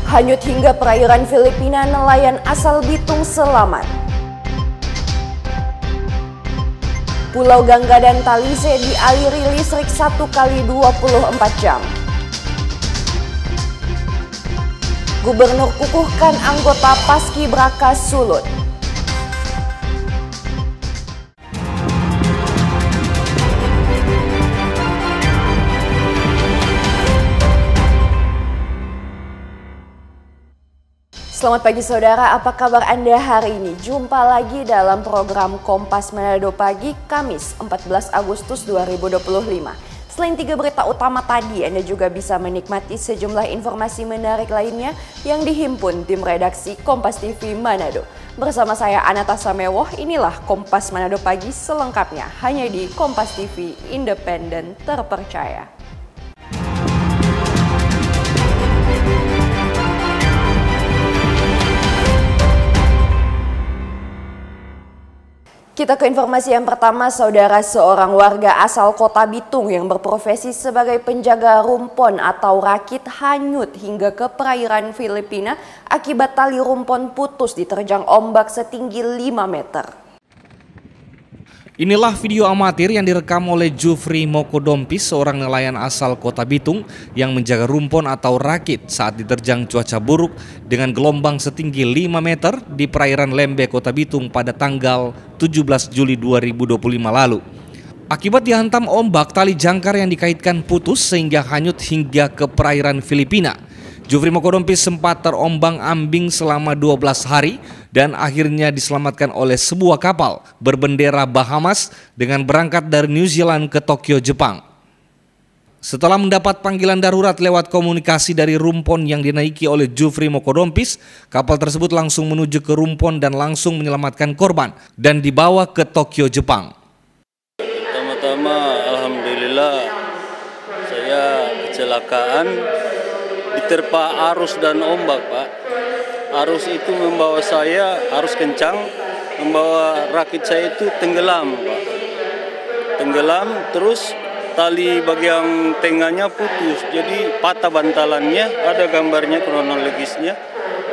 Hanyut hingga perairan Filipina, nelayan asal Bitung selamat. Pulau Gangga dan Talise dialiri listrik 1 kali 24 jam. Gubernur kukuhkan anggota Paskibraka Sulut. Selamat pagi saudara, apa kabar Anda hari ini? Jumpa lagi dalam program Kompas Manado Pagi, Kamis 14 Agustus 2025. Selain 3 berita utama tadi, Anda juga bisa menikmati sejumlah informasi menarik lainnya yang dihimpun tim redaksi Kompas TV Manado. Bersama saya Anata Samewoh, inilah Kompas Manado Pagi selengkapnya, hanya di Kompas TV, independen, terpercaya. Kita ke informasi yang pertama, saudara. Seorang warga asal kota Bitung yang berprofesi sebagai penjaga rumpon atau rakit hanyut hingga ke perairan Filipina akibat tali rumpon putus diterjang ombak setinggi 5 meter. Inilah video amatir yang direkam oleh Jufri Mokodompis, seorang nelayan asal kota Bitung yang menjaga rumpon atau rakit saat diterjang cuaca buruk dengan gelombang setinggi 5 meter di perairan Lembe, kota Bitung pada tanggal 17 Juli 2025 lalu. Akibat dihantam ombak, tali jangkar yang dikaitkan putus sehingga hanyut hingga ke perairan Filipina. Jufri Mokodompis sempat terombang-ambing selama 12 hari dan akhirnya diselamatkan oleh sebuah kapal berbendera Bahamas dengan berangkat dari New Zealand ke Tokyo, Jepang. Setelah mendapat panggilan darurat lewat komunikasi dari rumpon yang dinaiki oleh Jufri Mokodompis, kapal tersebut langsung menuju ke rumpon dan langsung menyelamatkan korban dan dibawa ke Tokyo, Jepang. Pertama-tama alhamdulillah saya kecelakaan diterpa arus dan ombak, Pak. Arus itu membawa saya, arus kencang, membawa rakit saya itu tenggelam, Pak. Tenggelam, terus tali bagian tengahnya putus, jadi patah bantalannya, ada gambarnya kronologisnya,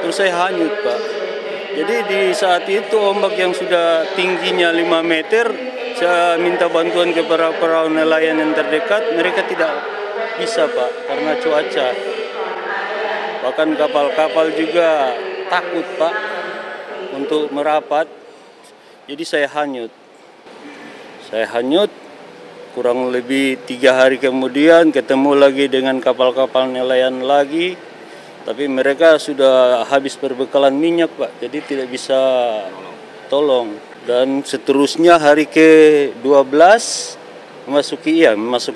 terus saya hanyut, Pak. Jadi di saat itu ombak yang sudah tingginya 5 meter, saya minta bantuan kepada perahu nelayan yang terdekat, mereka tidak bisa, Pak, karena cuaca. Bahkan kapal-kapal juga takut, Pak, untuk merapat. Jadi saya hanyut. Kurang lebih 3 hari kemudian ketemu lagi dengan kapal-kapal nelayan lagi. Tapi mereka sudah habis perbekalan minyak, Pak. Jadi tidak bisa tolong. Dan seterusnya hari ke-12 memasuki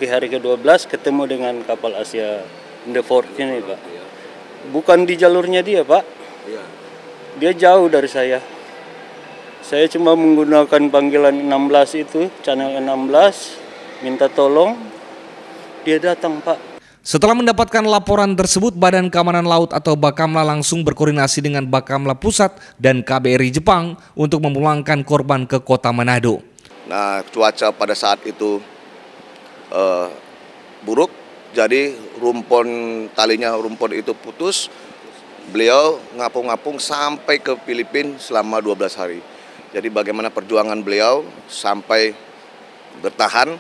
hari ke-12 ketemu dengan kapal Asia Endeavour ini, Pak. Bukan di jalurnya dia, Pak. Dia jauh dari saya. Saya cuma menggunakan panggilan 16 itu, channel 16, minta tolong. Dia datang, Pak. Setelah mendapatkan laporan tersebut, Badan Keamanan Laut atau Bakamla langsung berkoordinasi dengan Bakamla Pusat dan KBRI Jepang untuk memulangkan korban ke kota Manado. Nah, cuaca pada saat itu buruk. Jadi talinya rumpon itu putus, beliau ngapung-ngapung sampai ke Filipina selama 12 hari. Jadi bagaimana perjuangan beliau sampai bertahan,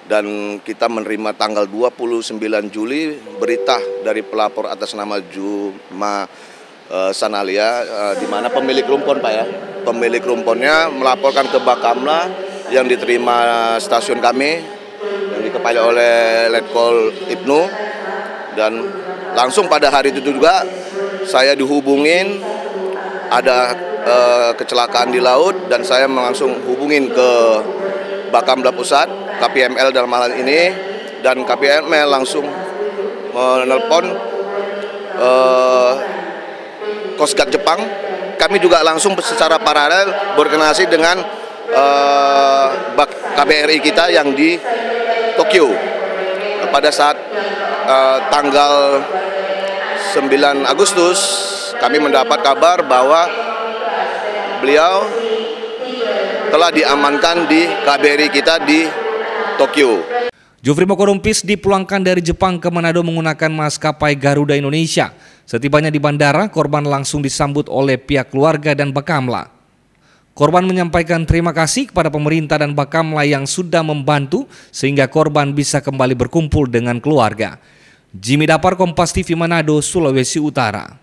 dan kita menerima tanggal 29 Juli berita dari pelapor atas nama Juma Sanalia, di mana pemilik rumpon, Pak, ya. Pemilik rumponnya melaporkan ke Bakamla yang diterima stasiun kami, yang dikepalai oleh Letkol Ibnu, dan langsung pada hari itu juga saya dihubungin ada kecelakaan di laut, dan saya langsung hubungin ke Bakamla Pusat, KPML dalam hal ini, dan KPML langsung menelpon Coast Guard Jepang. Kami juga langsung secara paralel berkoordinasi dengan KBRI kita yang di Tokyo. Pada saat tanggal 9 Agustus kami mendapat kabar bahwa beliau telah diamankan di KBRI kita di Tokyo. Jufri Mokodompis dipulangkan dari Jepang ke Manado menggunakan maskapai Garuda Indonesia. Setibanya di bandara, korban langsung disambut oleh pihak keluarga dan Bakamla. Korban menyampaikan terima kasih kepada pemerintah dan Bakamla yang sudah membantu sehingga korban bisa kembali berkumpul dengan keluarga. Jimmy Dapar, Kompas TV Manado, Sulawesi Utara.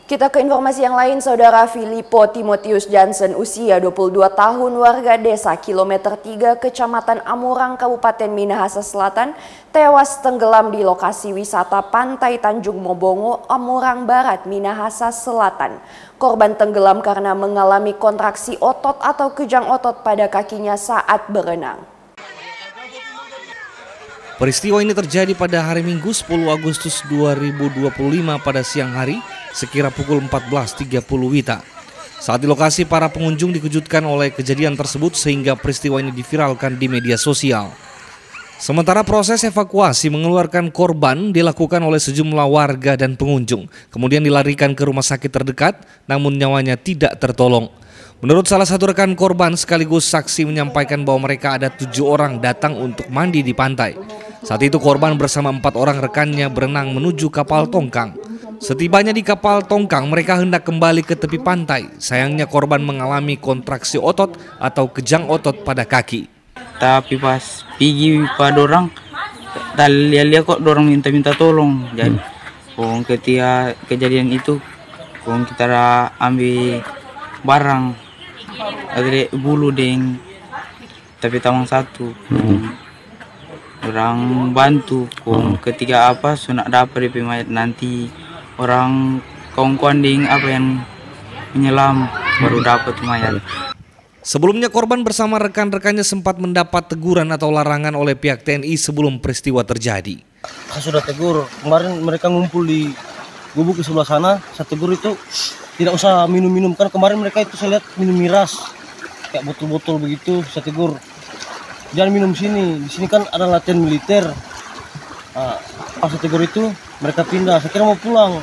Kita ke informasi yang lain, Saudara. Filippo Timotius Jansen, usia 22 tahun, warga desa Kilometer 3, Kecamatan Amurang, Kabupaten Minahasa Selatan, tewas tenggelam di lokasi wisata Pantai Tanjung Mobongo, Amurang Barat, Minahasa Selatan. Korban tenggelam karena mengalami kontraksi otot atau kejang otot pada kakinya saat berenang. Peristiwa ini terjadi pada hari Minggu 10 Agustus 2025 pada siang hari sekira pukul 14.30 WITA. Saat di lokasi, para pengunjung dikejutkan oleh kejadian tersebut sehingga peristiwa ini diviralkan di media sosial. Sementara proses evakuasi mengeluarkan korban dilakukan oleh sejumlah warga dan pengunjung, kemudian dilarikan ke rumah sakit terdekat, namun nyawanya tidak tertolong. Menurut salah satu rekan korban sekaligus saksi menyampaikan bahwa mereka ada 7 orang datang untuk mandi di pantai. Saat itu korban bersama 4 orang rekannya berenang menuju kapal tongkang. Setibanya di kapal tongkang, mereka hendak kembali ke tepi pantai. Sayangnya korban mengalami kontraksi otot atau kejang otot pada kaki. Tapi pas pergi pada orang, lihat kok dorang minta tolong. Jadi, ketika kejadian itu, kita ambil barang, ada bulu deng, tapi tamang satu. Orang bantu, ketika sunak dapat di mayat nanti orang kawan-kawan ding yang menyelam baru dapat mayat. Sebelumnya korban bersama rekan-rekannya sempat mendapat teguran atau larangan oleh pihak TNI sebelum peristiwa terjadi. Sudah tegur, kemarin mereka ngumpul di gubuk di sebelah sana, saya tegur itu tidak usah minum-minum, kan kemarin mereka itu saya lihat minum miras, kayak botol-botol begitu, saya tegur. Jangan minum sini, di sini kan ada latihan militer. Pas saya tegur itu mereka pindah, saya kira mau pulang.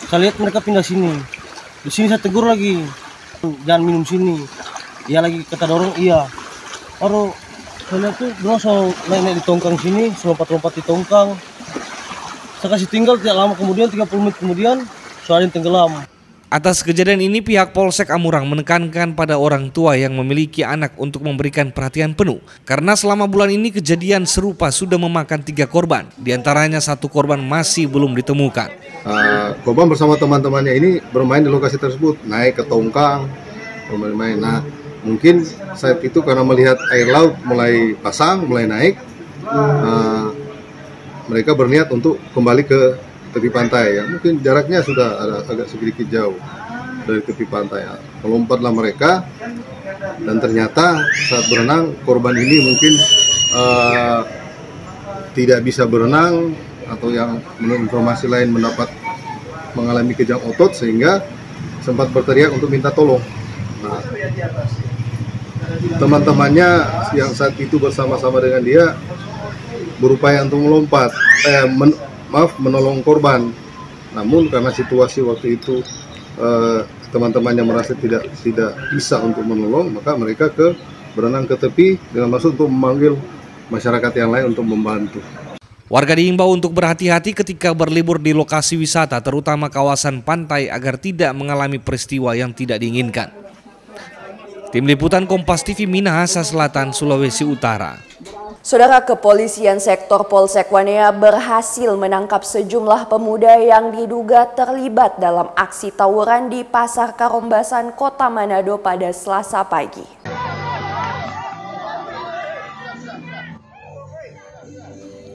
Saya lihat mereka pindah sini. Di sini saya tegur lagi, jangan minum sini. Iya lagi kata dorong, iya. Baru saya lihat tuh dorong so naik di tongkang sini, lompat-lompat di tongkang. Saya kasih tinggal, tidak lama kemudian 30 menit kemudian soalnya tenggelam. Atas kejadian ini, pihak Polsek Amurang menekankan pada orang tua yang memiliki anak untuk memberikan perhatian penuh. Karena selama bulan ini kejadian serupa sudah memakan 3 korban. Di antaranya 1 korban masih belum ditemukan. Korban bersama teman-temannya ini bermain di lokasi tersebut, naik ke tongkang, bermain. Nah, mungkin saat itu karena melihat air laut mulai pasang, mulai naik, mereka berniat untuk kembali ke tepi pantai, ya. Mungkin jaraknya sudah agak sedikit jauh dari tepi pantai. Ya. Melompatlah mereka dan ternyata saat berenang korban ini mungkin tidak bisa berenang atau yang menurut informasi lain mengalami kejang otot sehingga sempat berteriak untuk minta tolong. Nah, teman-temannya yang saat itu bersama-sama dengan dia berupaya untuk melompat, menolong korban. Namun karena situasi waktu itu teman-temannya merasa tidak bisa untuk menolong, maka mereka berenang ke tepi dengan maksud untuk memanggil masyarakat yang lain untuk membantu. Warga diimbau untuk berhati-hati ketika berlibur di lokasi wisata, terutama kawasan pantai agar tidak mengalami peristiwa yang tidak diinginkan. Tim Liputan Kompas TV Minahasa Selatan, Sulawesi Utara. Saudara, kepolisian sektor Polsek Wanea berhasil menangkap sejumlah pemuda yang diduga terlibat dalam aksi tawuran di Pasar Karombasan, Kota Manado pada Selasa pagi.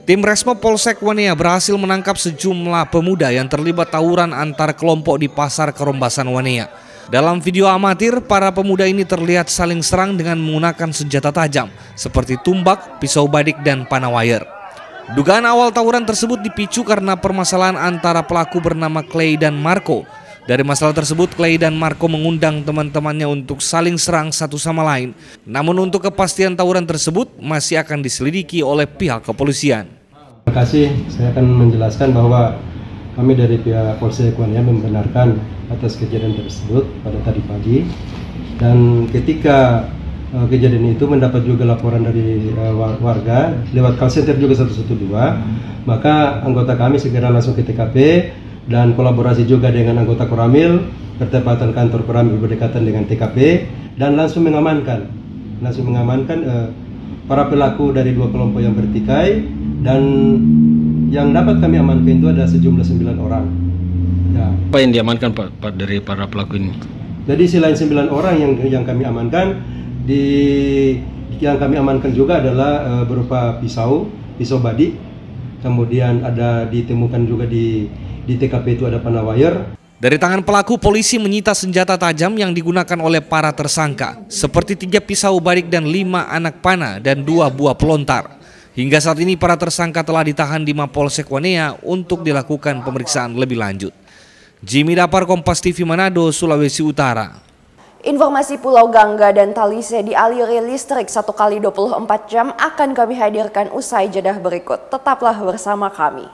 Tim Resmo Polsek Wanea berhasil menangkap sejumlah pemuda yang terlibat tawuran antar kelompok di Pasar Karombasan Wanea. Dalam video amatir, para pemuda ini terlihat saling serang dengan menggunakan senjata tajam seperti tumbak, pisau badik, dan panah wire. Dugaan awal tawuran tersebut dipicu karena permasalahan antara pelaku bernama Clay dan Marco. Dari masalah tersebut, Clay dan Marco mengundang teman-temannya untuk saling serang satu sama lain. Namun untuk kepastian tawuran tersebut masih akan diselidiki oleh pihak kepolisian. Terima kasih, saya akan menjelaskan bahwa kami dari pihak Polsek Wanea membenarkan atas kejadian tersebut pada tadi pagi, dan ketika kejadian itu, mendapat juga laporan dari warga lewat call center juga 112. Maka anggota kami segera langsung ke TKP dan kolaborasi juga dengan anggota Koramil, bertepatan kantor Koramil berdekatan dengan TKP, dan langsung mengamankan para pelaku dari dua kelompok yang bertikai, dan yang dapat kami amankan itu ada sejumlah 9 orang. Ya. Apa yang diamankan Pak dari para pelaku ini? Jadi selain 9 orang yang kami amankan, yang kami amankan juga adalah berupa pisau badik, kemudian ada ditemukan juga di TKP itu ada panah wire. Dari tangan pelaku, polisi menyita senjata tajam yang digunakan oleh para tersangka, seperti 3 pisau badik dan 5 anak panah dan 2 buah pelontar. Hingga saat ini para tersangka telah ditahan di Mapolsek Wanea untuk dilakukan pemeriksaan lebih lanjut. Jimmy Dapar, Kompas TV, Manado, Sulawesi Utara. Informasi Pulau Gangga dan Talise dialiri listrik 1 kali 24 jam akan kami hadirkan usai jedah berikut. Tetaplah bersama kami.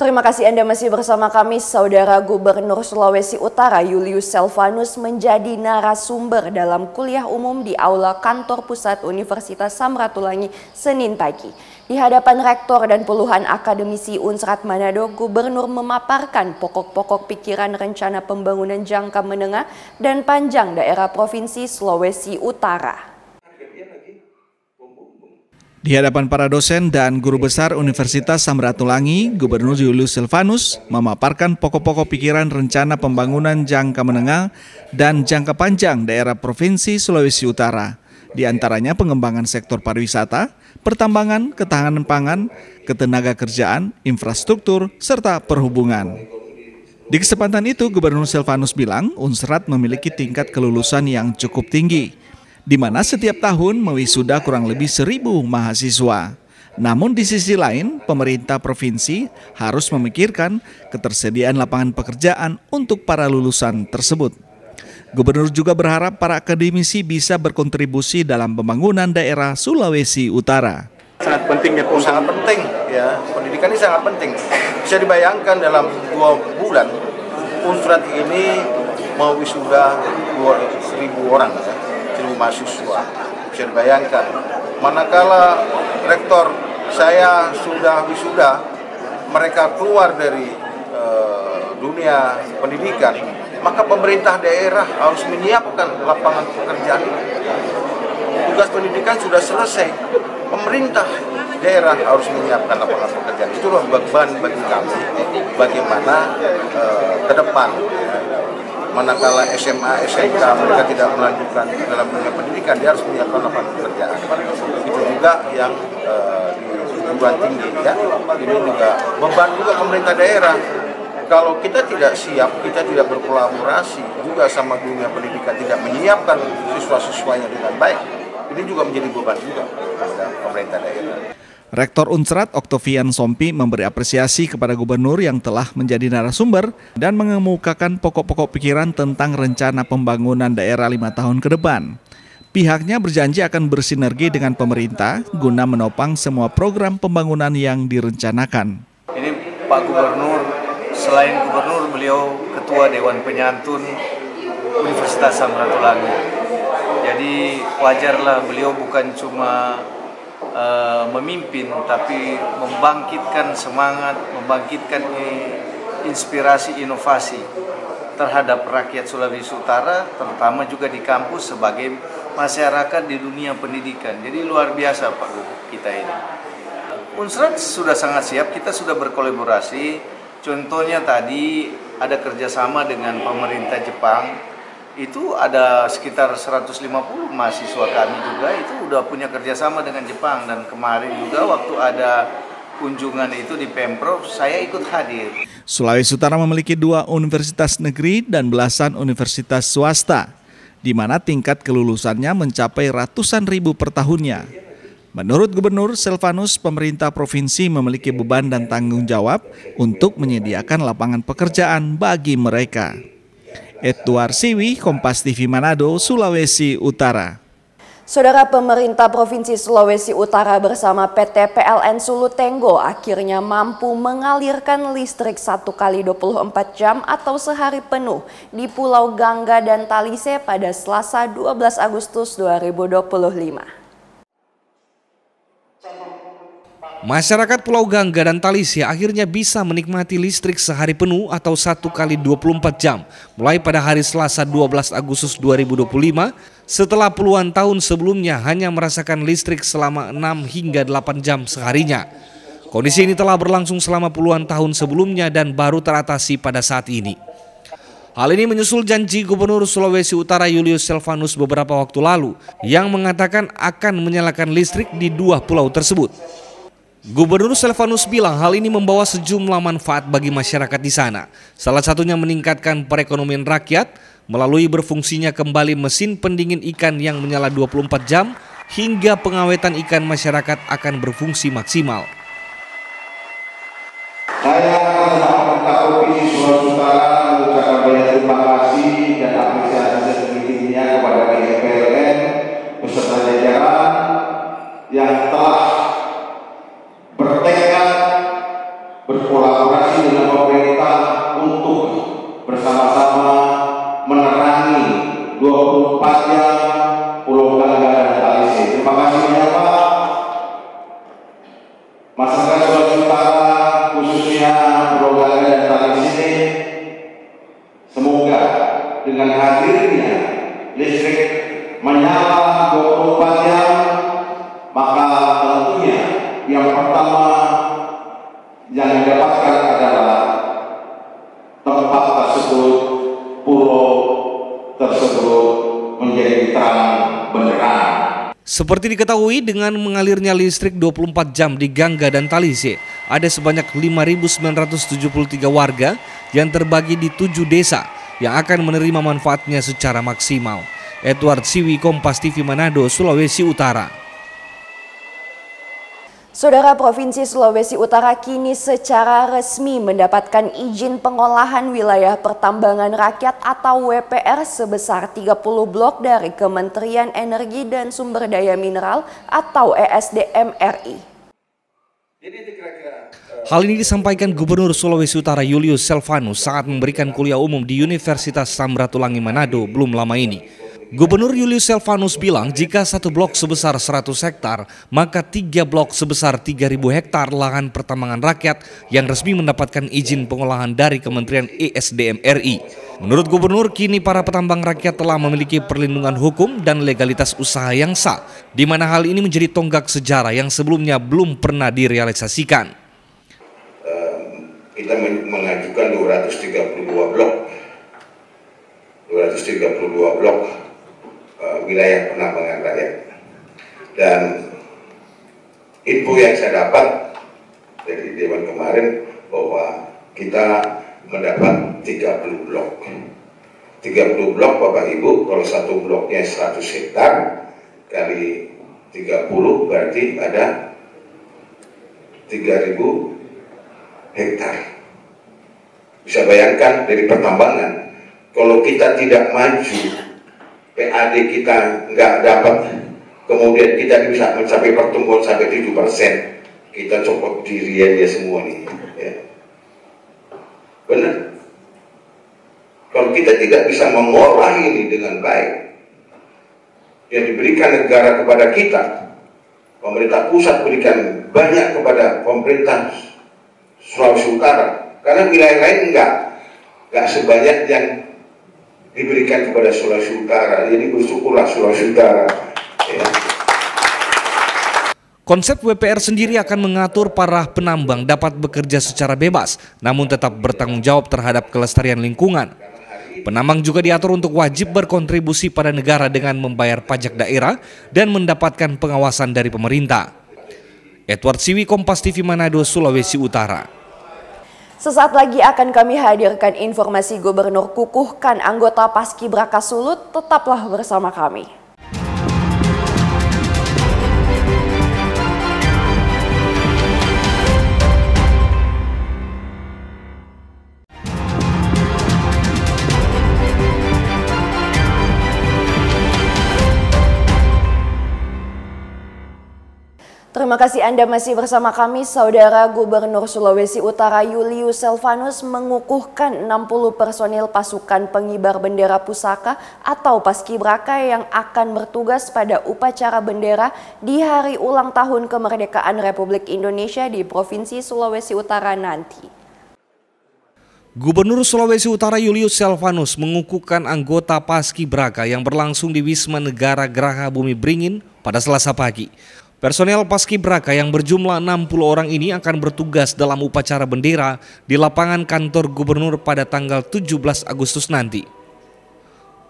Terima kasih Anda masih bersama kami. Saudara Gubernur Sulawesi Utara Julius Selvanus menjadi narasumber dalam kuliah umum di Aula Kantor Pusat Universitas Samratulangi Senin pagi. Di hadapan rektor dan puluhan akademisi Unsrat Manado, Gubernur memaparkan pokok-pokok pikiran rencana pembangunan jangka menengah dan panjang daerah Provinsi Sulawesi Utara. Di hadapan para dosen dan guru besar Universitas Samratulangi, Gubernur Julius Selvanus memaparkan pokok-pokok pikiran rencana pembangunan jangka menengah dan jangka panjang daerah Provinsi Sulawesi Utara. Di antaranya pengembangan sektor pariwisata, pertambangan, ketahanan pangan, ketenaga kerjaan, infrastruktur, serta perhubungan. Di kesempatan itu, Gubernur Selvanus bilang Unsrat memiliki tingkat kelulusan yang cukup tinggi, di mana setiap tahun mewisuda kurang lebih 1.000 mahasiswa. Namun di sisi lain, pemerintah provinsi harus memikirkan ketersediaan lapangan pekerjaan untuk para lulusan tersebut. Gubernur juga berharap para akademisi bisa berkontribusi dalam pembangunan daerah Sulawesi Utara. Sangat penting ya, pendidikan ini sangat penting. Bisa dibayangkan dalam 2 bulan, Unsrat ini mau wisuda 1.000 orang. 1.000 mahasiswa, bisa dibayangkan. Manakala rektor saya sudah wisuda, mereka keluar dari dunia pendidikan, maka pemerintah daerah harus menyiapkan lapangan pekerjaan. Tugas pendidikan sudah selesai, pemerintah daerah harus menyiapkan lapangan pekerjaan. Itulah beban bagi kami, bagaimana ke depan. Manakala SMA, SMK mereka tidak melanjutkan dalam dunia pendidikan, dia harus menyiapkan lapangan pekerjaan. Itu juga yang di perguruan tinggi ya. Ini juga beban juga pemerintah daerah. Kalau kita tidak siap, kita tidak berkolaborasi juga sama dunia pendidikan, tidak menyiapkan siswa-siswanya dengan baik, ini juga menjadi beban juga kepada pemerintah daerah. Rektor Unsrat Octavian Sompi memberi apresiasi kepada gubernur yang telah menjadi narasumber dan mengemukakan pokok-pokok pikiran tentang rencana pembangunan daerah 5 tahun ke depan. Pihaknya berjanji akan bersinergi dengan pemerintah guna menopang semua program pembangunan yang direncanakan. Ini Pak Gubernur, selain gubernur, beliau Ketua Dewan Penyantun Universitas Samratulangi. Jadi wajarlah beliau bukan cuma memimpin, tapi membangkitkan semangat, membangkitkan inspirasi inovasi terhadap rakyat Sulawesi Utara, terutama juga di kampus sebagai masyarakat di dunia pendidikan. Jadi luar biasa Pak Gubernur kita ini. Unsrat sudah sangat siap, kita sudah berkolaborasi. Contohnya tadi ada kerjasama dengan pemerintah Jepang. Itu ada sekitar 150 mahasiswa kami juga itu udah punya kerjasama dengan Jepang, dan kemarin juga waktu ada kunjungan itu di Pemprov saya ikut hadir. Sulawesi Utara memiliki 2 universitas negeri dan belasan universitas swasta, di mana tingkat kelulusannya mencapai ratusan ribu per tahunnya. Menurut Gubernur Selvanus, pemerintah provinsi memiliki beban dan tanggung jawab untuk menyediakan lapangan pekerjaan bagi mereka. Edward Siwi, Kompas TV Manado, Sulawesi Utara. Saudara, pemerintah Provinsi Sulawesi Utara bersama PT PLN Sulutenggo akhirnya mampu mengalirkan listrik 1 kali 24 jam atau sehari penuh di Pulau Gangga dan Talise pada Selasa 12 Agustus 2025. Masyarakat Pulau Gangga dan Talise akhirnya bisa menikmati listrik sehari penuh atau 1 kali 24 jam mulai pada hari Selasa 12 Agustus 2025 setelah puluhan tahun sebelumnya hanya merasakan listrik selama 6 hingga 8 jam seharinya. Kondisi ini telah berlangsung selama puluhan tahun sebelumnya dan baru teratasi pada saat ini. Hal ini menyusul janji Gubernur Sulawesi Utara Julius Selvanus beberapa waktu lalu yang mengatakan akan menyalakan listrik di 2 pulau tersebut. Gubernur Selvanus bilang hal ini membawa sejumlah manfaat bagi masyarakat di sana. Salah satunya meningkatkan perekonomian rakyat melalui berfungsinya kembali mesin pendingin ikan yang menyala 24 jam hingga pengawetan ikan masyarakat akan berfungsi maksimal. Saya pemerintah Provinsi Sulawesi Utara mengucapkan banyak terima kasih dan apresiasi setinggi-tingginya kepada PLN beserta jajaran yang telah bertekad berkolaborasi dengan pemerintah untuk bersama-sama menerangi 24 jam Pulau Gangga dan Talise. Terima kasih banyak Pak. Masyarakat Sulawesi Utara khususnya Pulau Gangga dan Talise, semoga dengan hadirnya listrik menyala 24 jam maka tentunya yang pertama yang didapatkan adalah tempat tersebut, pulau tersebut menjadi terang benderang. Seperti diketahui, dengan mengalirnya listrik 24 jam di Gangga dan Talise, ada sebanyak 5.973 warga yang terbagi di 7 desa yang akan menerima manfaatnya secara maksimal. Edward Siwi, Kompas TV Manado, Sulawesi Utara. Saudara, Provinsi Sulawesi Utara kini secara resmi mendapatkan izin pengolahan wilayah pertambangan rakyat atau WPR sebesar 30 blok dari Kementerian Energi dan Sumber Daya Mineral atau ESDM RI. Hal ini disampaikan Gubernur Sulawesi Utara Julius Selvanus saat memberikan kuliah umum di Universitas Samratulangi Manado belum lama ini. Gubernur Julius Selvanus bilang jika 1 blok sebesar 100 hektar, maka 3 blok sebesar 3.000 hektar lahan pertambangan rakyat yang resmi mendapatkan izin pengolahan dari Kementerian ESDM RI. Menurut Gubernur, kini para petambang rakyat telah memiliki perlindungan hukum dan legalitas usaha yang sah, di mana hal ini menjadi tonggak sejarah yang sebelumnya belum pernah direalisasikan. Kita mengajukan 232 blok wilayah penambangan rakyat, dan info yang saya dapat dari Dewan kemarin bahwa kita mendapat 30 blok. 30 blok Bapak Ibu, kalau 1 bloknya 100 hektar kali 30 berarti ada 3.000 hektar. Bisa bayangkan dari pertambangan, kalau kita tidak maju, PAD kita nggak dapat, kemudian kita bisa mencapai pertumbuhan sampai 7%, kita copot diri aja semua nih, ya. Benar. Kalau kita tidak bisa mengolah ini dengan baik, yang diberikan negara kepada kita, pemerintah pusat berikan banyak kepada pemerintah Sulawesi Utara, karena wilayah lain nggak sebanyak yang diberikan kepada Sulawesi Utara. Jadi bersyukurlah Sulawesi Utara. Ya. Konsep WPR sendiri akan mengatur para penambang dapat bekerja secara bebas, namun tetap bertanggung jawab terhadap kelestarian lingkungan. Penambang juga diatur untuk wajib berkontribusi pada negara dengan membayar pajak daerah dan mendapatkan pengawasan dari pemerintah. Edward Siwi, Kompas TV Manado, Sulawesi Utara. Sesaat lagi akan kami hadirkan informasi Gubernur kukuhkan anggota Paskibraka Sulut. Tetaplah bersama kami. Terima kasih Anda masih bersama kami. Saudara Gubernur Sulawesi Utara Julius Silvanus mengukuhkan 60 personil pasukan pengibar bendera pusaka atau Paskibraka yang akan bertugas pada upacara bendera di hari ulang tahun kemerdekaan Republik Indonesia di Provinsi Sulawesi Utara nanti. Gubernur Sulawesi Utara Julius Silvanus mengukuhkan anggota Paskibraka yang berlangsung di Wisma Negara Geraha Bumi Beringin pada Selasa pagi. Personel Paskibraka yang berjumlah 60 orang ini akan bertugas dalam upacara bendera di lapangan kantor gubernur pada tanggal 17 Agustus nanti.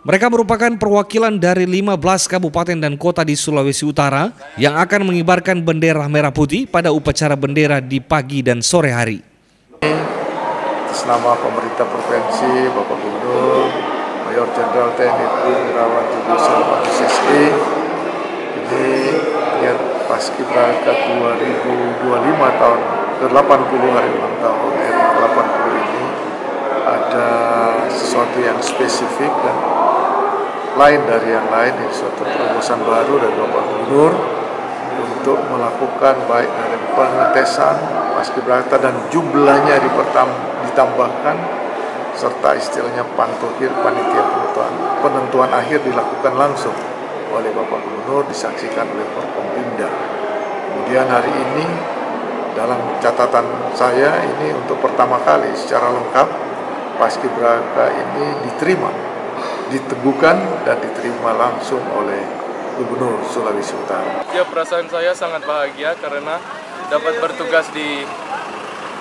Mereka merupakan perwakilan dari 15 kabupaten dan kota di Sulawesi Utara yang akan mengibarkan bendera merah putih pada upacara bendera di pagi dan sore hari. Atas nama pemerintah provinsi, Bapak Gubernur, Mayor Jenderal TNI Purnawirawan Julius Silvanus SC, ini Paskibraka 2025 tahun ke-80 hari ulang tahun RI ke-80 ini ada sesuatu yang spesifik dan lain dari yang lain, ini suatu terobosan baru dari Bapak Gubernur untuk melakukan baik dari pengetesan Paskibraka dan jumlahnya ditambahkan serta istilahnya pantohir, panitia penentuan akhir dilakukan langsung oleh Bapak Gubernur, disaksikan oleh Forkompimda. Kemudian hari ini dalam catatan saya ini untuk pertama kali secara lengkap Paskibraka ini diteguhkan dan diterima langsung oleh Gubernur Sulawesi Utara. Ya, perasaan saya sangat bahagia karena dapat bertugas di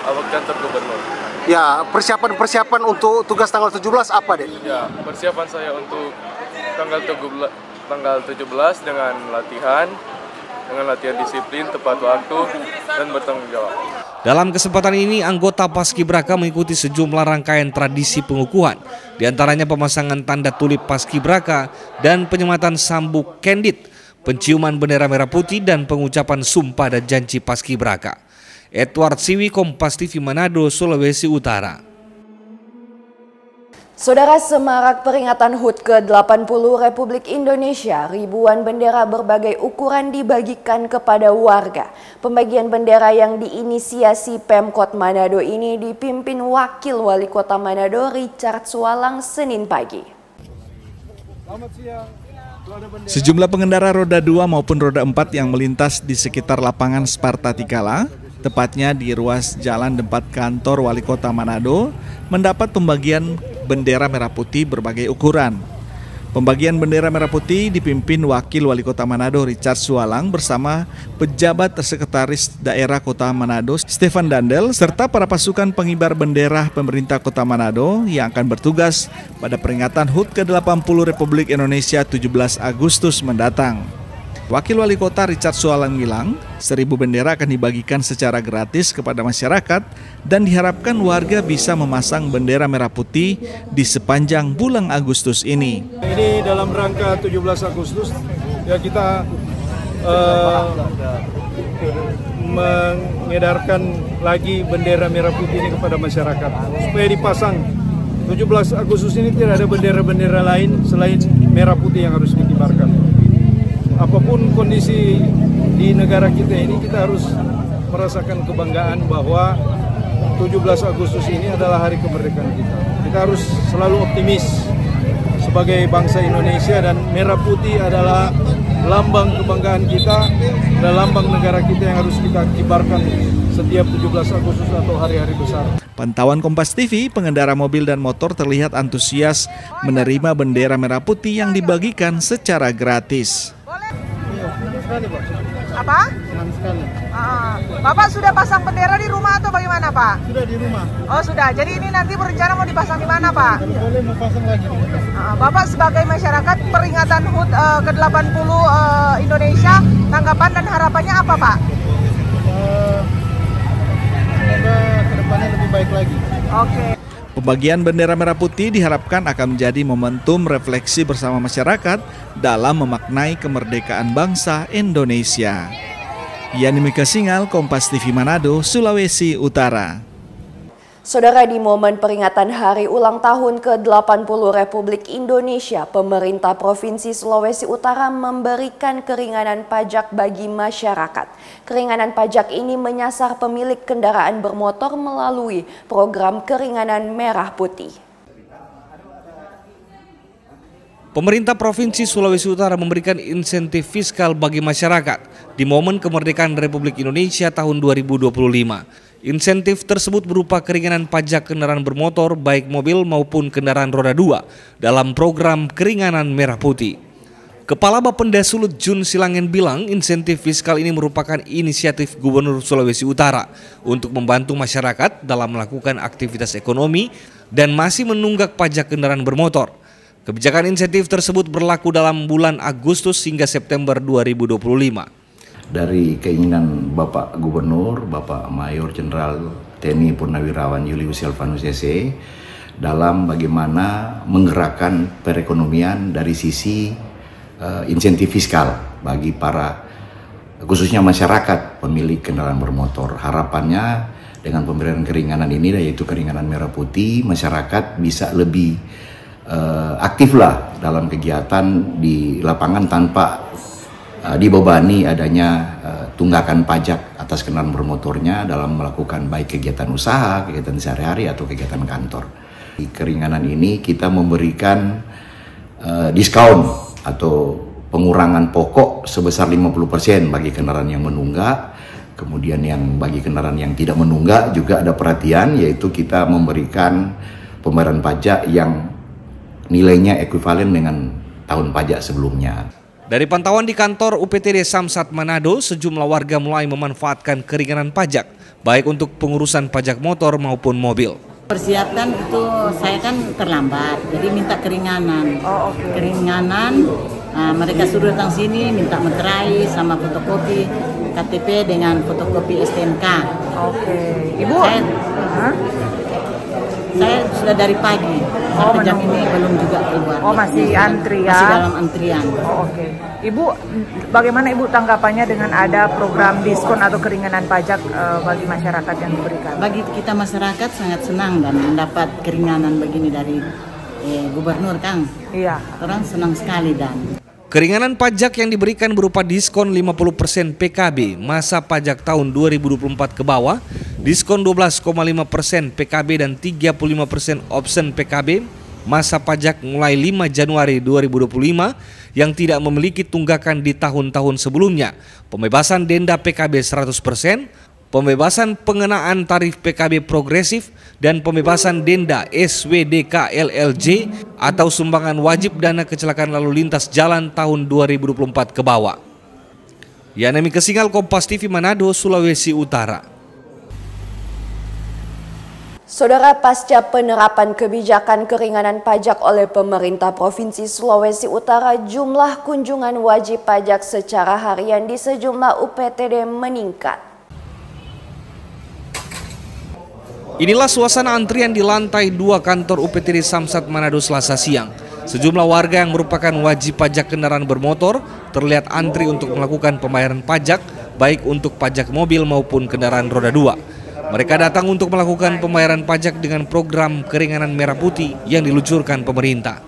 kantor gubernur. Ya, persiapan untuk tugas tanggal 17 apa, Dek? Ya, persiapan saya untuk tanggal 17 dengan latihan disiplin, tepat waktu, dan bertanggung jawab. Dalam kesempatan ini, anggota Paskibraka mengikuti sejumlah rangkaian tradisi pengukuhan, diantaranya pemasangan tanda tulip Paskibraka dan penyematan sambuk kendit, penciuman bendera merah putih, dan pengucapan sumpah dan janji Paskibraka. Edward Siwi, Kompas TV Manado, Sulawesi Utara. Saudara, semarak peringatan HUT ke-80 Republik Indonesia, ribuan bendera berbagai ukuran dibagikan kepada warga. Pembagian bendera yang diinisiasi Pemkot Manado ini dipimpin Wakil Wali Kota Manado Richard Sualang Senin pagi. Sejumlah pengendara roda 2 maupun roda 4 yang melintas di sekitar lapangan Sparta Tikala, tepatnya di ruas jalan depan kantor Wali Kota Manado, mendapat pembagian bendera merah putih berbagai ukuran. Pembagian bendera merah putih dipimpin Wakil Wali Kota Manado Richard Sualang bersama pejabat sekretaris daerah Kota Manado Stefan Dandel serta para pasukan pengibar bendera pemerintah Kota Manado yang akan bertugas pada peringatan HUT ke-80 Republik Indonesia 17 Agustus mendatang. Wakil Wali Kota Richard Sualang bilang, 1000 bendera akan dibagikan secara gratis kepada masyarakat dan diharapkan warga bisa memasang bendera merah putih di sepanjang bulan Agustus ini. Ini dalam rangka 17 Agustus, ya kita mengedarkan lagi bendera merah putih ini kepada masyarakat supaya dipasang. 17 Agustus ini tidak ada bendera-bendera lain selain merah putih yang harus dikibarkan. Apapun kondisi di negara kita ini, kita harus merasakan kebanggaan bahwa 17 Agustus ini adalah hari kemerdekaan kita. Kita harus selalu optimis sebagai bangsa Indonesia dan merah putih adalah lambang kebanggaan kita dan lambang negara kita yang harus kita kibarkan setiap 17 Agustus atau hari-hari besar. Pantauan Kompas TV, pengendara mobil dan motor terlihat antusias menerima bendera merah putih yang dibagikan secara gratis. Apa? Senang sekali. Bapak sudah pasang bendera di rumah atau bagaimana, Pak? Sudah di rumah. Oh, sudah. Jadi ini nanti berencana mau dipasang di mana, Pak? Kalau boleh mau pasang lagi. Bapak sebagai masyarakat peringatan HUT ke-80 Indonesia, tanggapan dan harapannya apa, Pak? Semoga kedepannya lebih baik lagi. Oke. Pembagian bendera merah putih diharapkan akan menjadi momentum refleksi bersama masyarakat dalam memaknai kemerdekaan bangsa Indonesia. Yani Mika Singal, Kompas TV Manado, Sulawesi Utara. Saudara, di momen peringatan hari ulang tahun ke-80 Republik Indonesia, pemerintah Provinsi Sulawesi Utara memberikan keringanan pajak bagi masyarakat. Keringanan pajak ini menyasar pemilik kendaraan bermotor melalui program keringanan merah putih. Pemerintah Provinsi Sulawesi Utara memberikan insentif fiskal bagi masyarakat di momen kemerdekaan Republik Indonesia tahun 2025. Insentif tersebut berupa keringanan pajak kendaraan bermotor baik mobil maupun kendaraan roda 2 dalam program keringanan merah putih. Kepala Bapenda Sulut Jun Silangen bilang insentif fiskal ini merupakan inisiatif Gubernur Sulawesi Utara untuk membantu masyarakat dalam melakukan aktivitas ekonomi dan masih menunggak pajak kendaraan bermotor. Kebijakan insentif tersebut berlaku dalam bulan Agustus hingga September 2025. Dari keinginan Bapak Gubernur, Bapak Mayor Jenderal TNI Purnawirawan Julius Silvanus SE dalam bagaimana menggerakkan perekonomian dari sisi insentif fiskal bagi para khususnya masyarakat pemilik kendaraan bermotor. Harapannya dengan pemberian keringanan ini yaitu keringanan merah putih, masyarakat bisa lebih aktiflah dalam kegiatan di lapangan tanpa dibebani adanya tunggakan pajak atas kendaraan bermotornya dalam melakukan baik kegiatan usaha, kegiatan sehari-hari atau kegiatan kantor. Di keringanan ini kita memberikan diskon atau pengurangan pokok sebesar 50% bagi kendaraan yang menunggak. Kemudian yang bagi kendaraan yang tidak menunggak juga ada perhatian, yaitu kita memberikan pembayaran pajak yang nilainya ekuivalen dengan tahun pajak sebelumnya. Dari pantauan di kantor UPTD Samsat Manado, sejumlah warga mulai memanfaatkan keringanan pajak, baik untuk pengurusan pajak motor maupun mobil. Persiapkan itu saya kan terlambat, jadi minta keringanan. Keringanan, mereka suruh datang sini minta materai sama fotokopi KTP dengan fotokopi STNK. Ibu? Saya sudah dari pagi, sampai jam ini belum juga keluar. Masih antrian? Masih dalam antrian. Ibu, bagaimana Ibu tanggapannya dengan ada program diskon atau keringanan pajak bagi masyarakat yang diberikan? Bagi kita masyarakat sangat senang dan mendapat keringanan begini dari Gubernur, Kang. Iya. Orang senang sekali dan. Keringanan pajak yang diberikan berupa diskon 50% PKB masa pajak tahun 2024 ke bawah, diskon 12,5% PKB dan 35% option PKB masa pajak mulai 5 Januari 2025 yang tidak memiliki tunggakan di tahun-tahun sebelumnya, pembebasan denda PKB 100%, pembebasan pengenaan tarif PKB progresif, dan pembebasan denda SWDK LLJ atau sumbangan wajib dana kecelakaan lalu lintas jalan tahun 2024 ke bawah. Yanemi Kesingal, Kompas TV Manado, Sulawesi Utara. Saudara, pasca penerapan kebijakan keringanan pajak oleh pemerintah Provinsi Sulawesi Utara, jumlah kunjungan wajib pajak secara harian di sejumlah UPTD meningkat. Inilah suasana antrian di lantai 2 kantor UPTD Samsat Manado Selasa siang. Sejumlah warga yang merupakan wajib pajak kendaraan bermotor terlihat antri untuk melakukan pembayaran pajak, baik untuk pajak mobil maupun kendaraan roda 2. Mereka datang untuk melakukan pembayaran pajak dengan program keringanan merah putih yang diluncurkan pemerintah.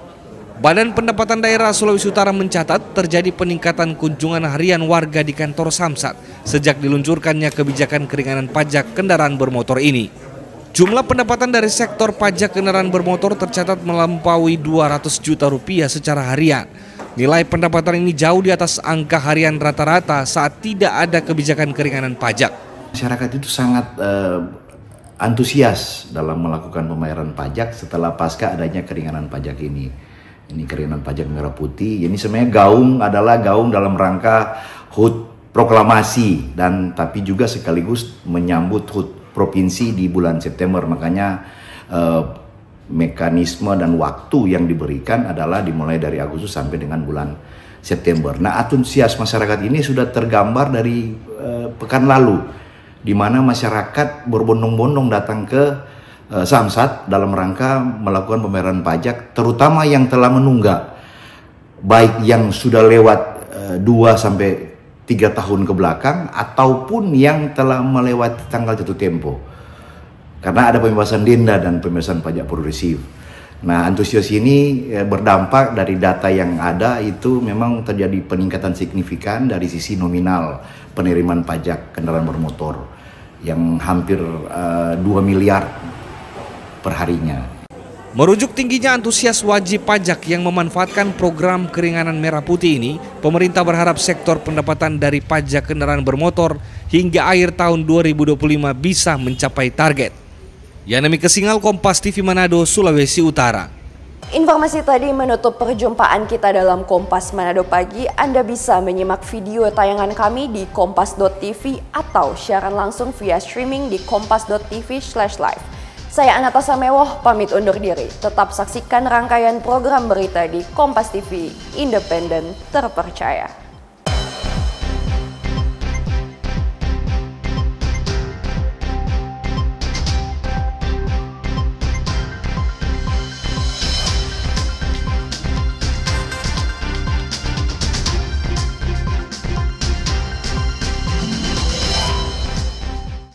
Badan Pendapatan Daerah Sulawesi Utara mencatat terjadi peningkatan kunjungan harian warga di kantor Samsat sejak diluncurkannya kebijakan keringanan pajak kendaraan bermotor ini. Jumlah pendapatan dari sektor pajak kendaraan bermotor tercatat melampaui 200 juta rupiah secara harian. Nilai pendapatan ini jauh di atas angka harian rata-rata saat tidak ada kebijakan keringanan pajak. Masyarakat itu sangat antusias dalam melakukan pembayaran pajak setelah pasca adanya keringanan pajak ini. Ini keringanan pajak merah putih. Ini sebenarnya gaung adalah gaung dalam rangka HUT proklamasi dan tapi juga sekaligus menyambut HUT provinsi di bulan September. Makanya mekanisme dan waktu yang diberikan adalah dimulai dari Agustus sampai dengan bulan September. Nah, antusias masyarakat ini sudah tergambar dari pekan lalu, di mana masyarakat berbondong-bondong datang ke Samsat dalam rangka melakukan pembayaran pajak, terutama yang telah menunggak, baik yang sudah lewat 2 sampai 3 tahun ke belakang ataupun yang telah melewati tanggal jatuh tempo. karena ada pembebasan denda dan pembebasan pajak progresif. Nah, antusias ini berdampak dari data yang ada itu memang terjadi peningkatan signifikan dari sisi nominal penerimaan pajak kendaraan bermotor yang hampir 2 miliar per harinya. Merujuk tingginya antusias wajib pajak yang memanfaatkan program keringanan merah putih ini, pemerintah berharap sektor pendapatan dari pajak kendaraan bermotor hingga akhir tahun 2025 bisa mencapai target. Yanemi Kesingal, Kompas TV Manado, Sulawesi Utara. Informasi tadi menutup perjumpaan kita dalam Kompas Manado Pagi. Anda bisa menyimak video tayangan kami di kompas.tv atau siaran langsung via streaming di kompas.tv/live. Saya Anata Samewoh, pamit undur diri. Tetap saksikan rangkaian program berita di Kompas TV, independen, terpercaya.